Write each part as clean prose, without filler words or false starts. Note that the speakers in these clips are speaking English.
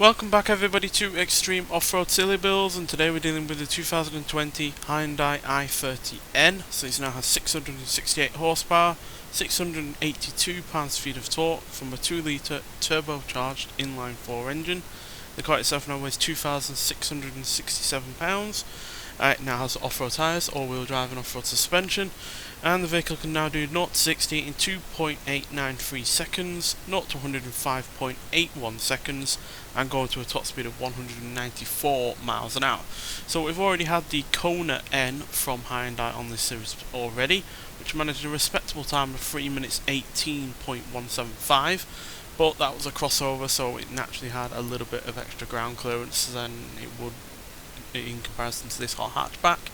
Welcome back everybody to Extreme Off-Road Silly Bills, and today we're dealing with the 2020 Hyundai i30N. So this now has 668 horsepower, 682 pounds-feet of torque from a 2-litre turbocharged inline-4 engine. The car itself now weighs 2,667 pounds. It now has off-road tyres, all-wheel drive and off-road suspension, and the vehicle can now do 0 to 60 in 2.893 seconds, 0 to 105.81 seconds, and going to a top speed of 194 miles an hour. So we've already had the Kona N from Hyundai on this series already, which managed a respectable time of 3 minutes 18.175, but that was a crossover, so it naturally had a little bit of extra ground clearance than it would in comparison to this hot hatchback,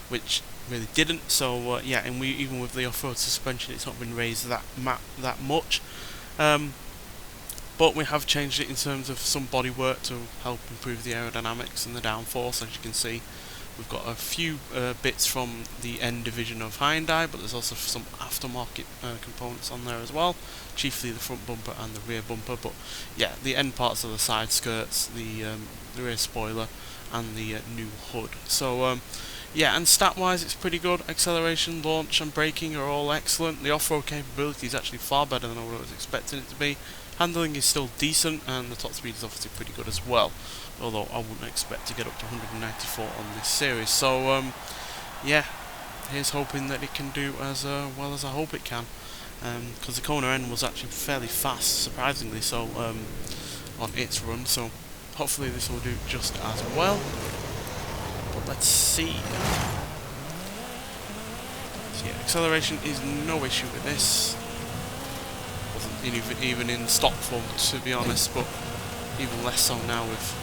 which really didn't. So yeah, and even with the off-road suspension, it's not been raised that much. But we have changed it in terms of some bodywork to help improve the aerodynamics and the downforce. As you can see, we've got a few bits from the N division of Hyundai, but there's also some aftermarket components on there as well, chiefly the front bumper and the rear bumper. But yeah, the end parts are the side skirts, the rear spoiler, and the new hood. So yeah, and stat-wise it's pretty good. Acceleration, launch and braking are all excellent. The off-road capability is actually far better than I was expecting it to be. Handling is still decent, and the top speed is obviously pretty good as well, although I wouldn't expect to get up to 194 on this series. So yeah, here's hoping that it can do as well as I hope it can, because the Kona N was actually fairly fast, surprisingly so, on its run, so hopefully this will do just as well. But let's see. So yeah, acceleration is no issue with this. Wasn't even in stock form, to be honest, but even less so now with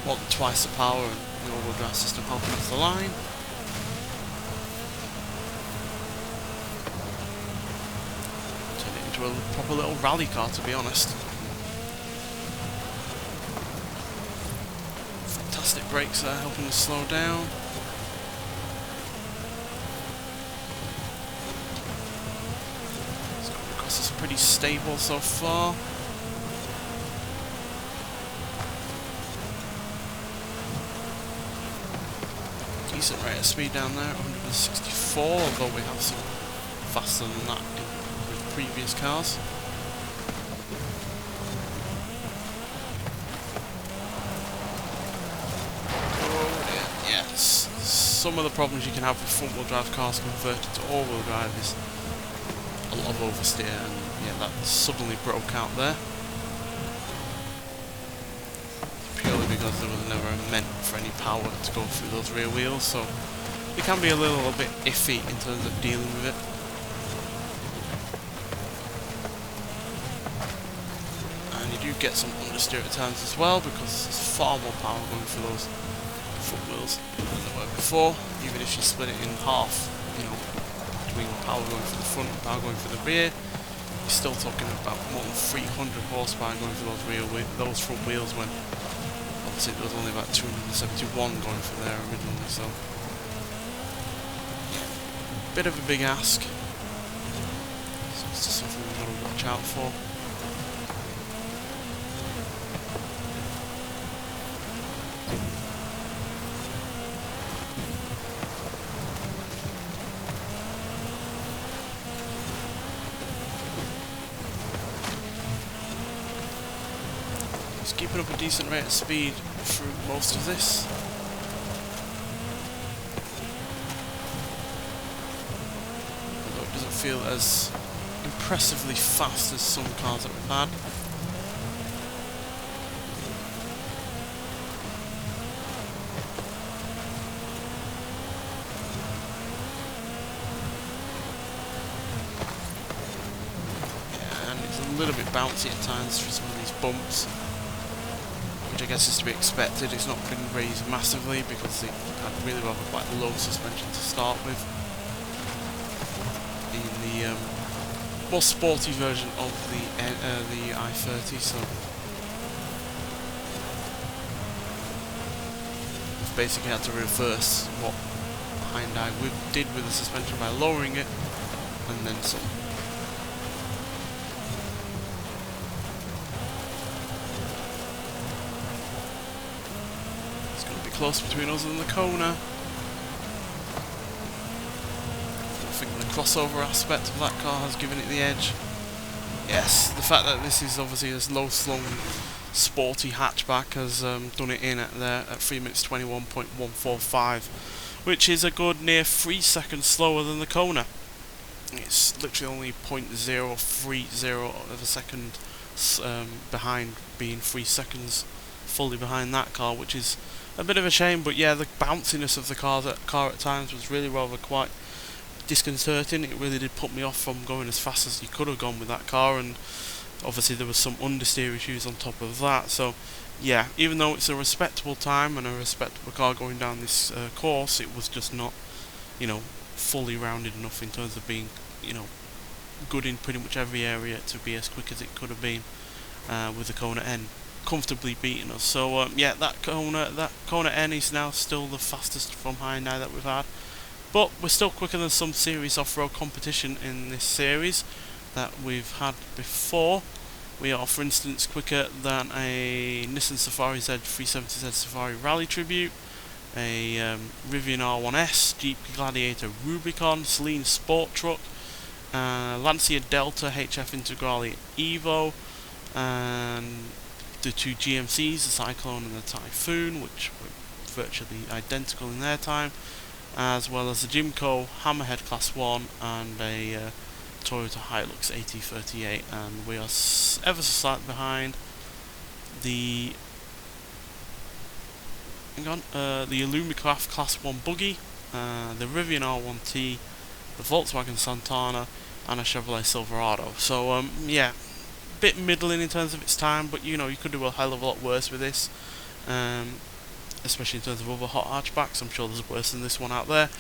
more than twice the power and the all-wheel drive system helping off the line. Turn it into a proper little rally car, to be honest. Fantastic brakes there, helping us slow down. This is pretty stable so far. Decent rate of speed down there, 164, although we have some faster than that with previous cars. Yes, some of the problems you can have with front-wheel drive cars converted to all-wheel drive is a lot of oversteer, and yeah, that suddenly broke out there. Purely because there was never meant for any power to go through those rear wheels, so it can be a little bit iffy in terms of dealing with it. And you do get some understeer at times as well, because there's far more power going through those front wheels than there were before, even if you split it in half, you know, between power going for the front and power going for the rear. You're still talking about more than 300 horsepower going for those front wheels, when obviously there was only about 271 going for there originally, so yeah, bit of a big ask. So it's just something we've got to watch out for. Keeping up a decent rate of speed through most of this. Although it doesn't feel as impressively fast as some cars that we've had. Yeah, and it's a little bit bouncy at times through some of these bumps, which I guess is to be expected. It's not been raised massively because they had really rather quite low suspension to start with in the more sporty version of the i30. So we've basically had to reverse what Hyundai did with the suspension by lowering it, and then some. close between us and the Kona. I think the crossover aspect of that car has given it the edge. Yes, the fact that this is obviously this low-slung, sporty hatchback has done it in at there at 3 minutes 21.145, which is a good near 3 seconds slower than the Kona. It's literally only 0.030 of a second behind, being 3 seconds fully behind that car, which is a bit of a shame. But yeah, the bounciness of the car at times was really rather quite disconcerting. It really did put me off from going as fast as you could have gone with that car, and obviously there was some understeer issues on top of that. So yeah, even though it's a respectable time and a respectable car going down this course, it was just not, you know, fully rounded enough in terms of being, you know, good in pretty much every area to be as quick as it could have been with the Kona N comfortably beating us. So yeah, that Kona N is now still the fastest from Hyundai that we've had, but we're still quicker than some serious off-road competition in this series that we've had before. We are, for instance, quicker than a Nissan Safari Z370Z Safari Rally Tribute, a Rivian R1S, Jeep Gladiator Rubicon, Celine Sport Truck, Lancia Delta HF Integrale Evo, and the two GMCs, the Cyclone and the Typhoon, which were virtually identical in their time, as well as the Jimco Hammerhead Class 1 and a Toyota Hilux AT38, and we are ever so slightly behind the the Illumicraft Class 1 buggy, the Rivian R1T, the Volkswagen Santana, and a Chevrolet Silverado. So yeah, bit middling in terms of its time, but you know, you could do a hell of a lot worse with this, especially in terms of other hot hatchbacks. I'm sure there's worse than this one out there,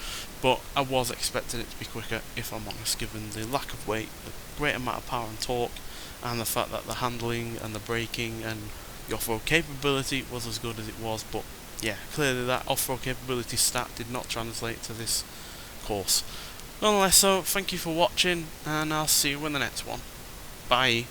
but I was expecting it to be quicker, if I'm honest, given the lack of weight, the great amount of power and torque, and the fact that the handling and the braking and the off-road capability was as good as it was. But yeah, clearly that off-road capability stat did not translate to this course. Nonetheless, so thank you for watching, and I'll see you in the next one. Bye.